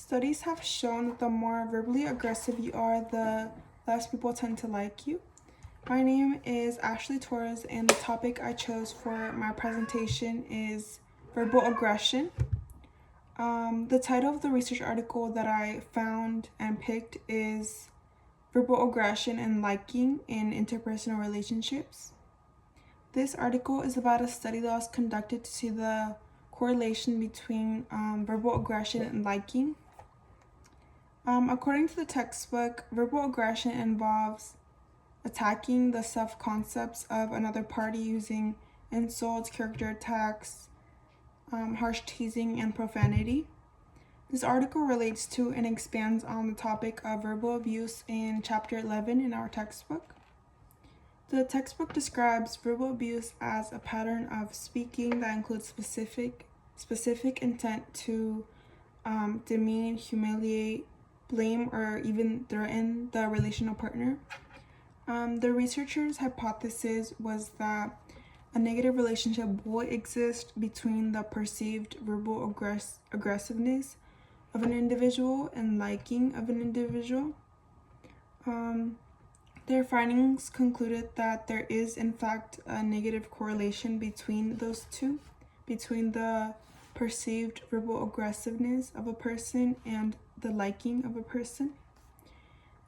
Studies have shown that the more verbally aggressive you are, the less people tend to like you. My name is Ashley Torres, and the topic I chose for my presentation is verbal aggression. The title of the research article that I found and picked is Verbal Aggression and Liking in Interpersonal Relationships. This article is about a study that was conducted to see the correlation between verbal aggression and liking. According to the textbook, verbal aggression involves attacking the self-concepts of another party using insults, character attacks, harsh teasing, and profanity. This article relates to and expands on the topic of verbal abuse in Chapter 11 in our textbook. The textbook describes verbal abuse as a pattern of speaking that includes specific intent to demean, humiliate, blame, or even threaten the relational partner. The researchers' hypothesis was that a negative relationship will exist between the perceived verbal aggressiveness of an individual and liking of an individual. Their findings concluded that there is, in fact, a negative correlation between those two, between the perceived verbal aggressiveness of a person and the liking of a person.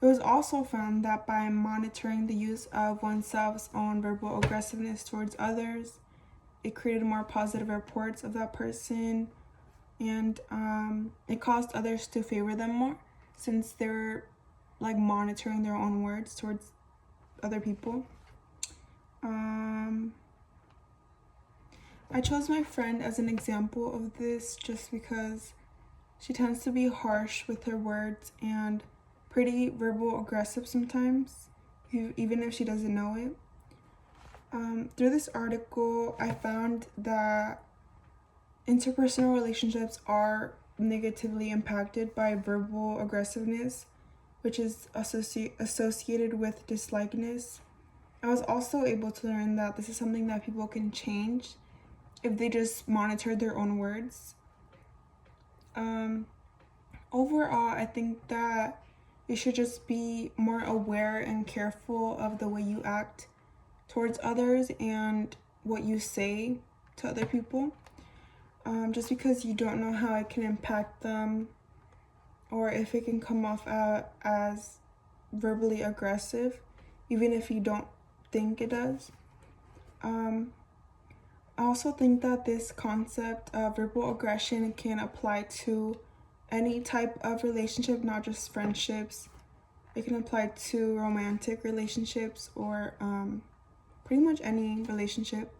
It was also found that by monitoring the use of oneself's own verbal aggressiveness towards others, it created more positive reports of that person, and it caused others to favor them more since they're monitoring their own words towards other people. I chose my friend as an example of this just because she tends to be harsh with her words and pretty verbal aggressive sometimes, even if she doesn't know it. Through this article, I found that interpersonal relationships are negatively impacted by verbal aggressiveness, which is associated with dislikeness. I was also able to learn that this is something that people can change if they just monitor their own words. Overall, I think that you should just be more aware and careful of the way you act towards others and what you say to other people. Just because you don't know how it can impact them or if it can come off as verbally aggressive, even if you don't think it does. I also think that this concept of verbal aggression can apply to any type of relationship, not just friendships. It can apply to romantic relationships or pretty much any relationship.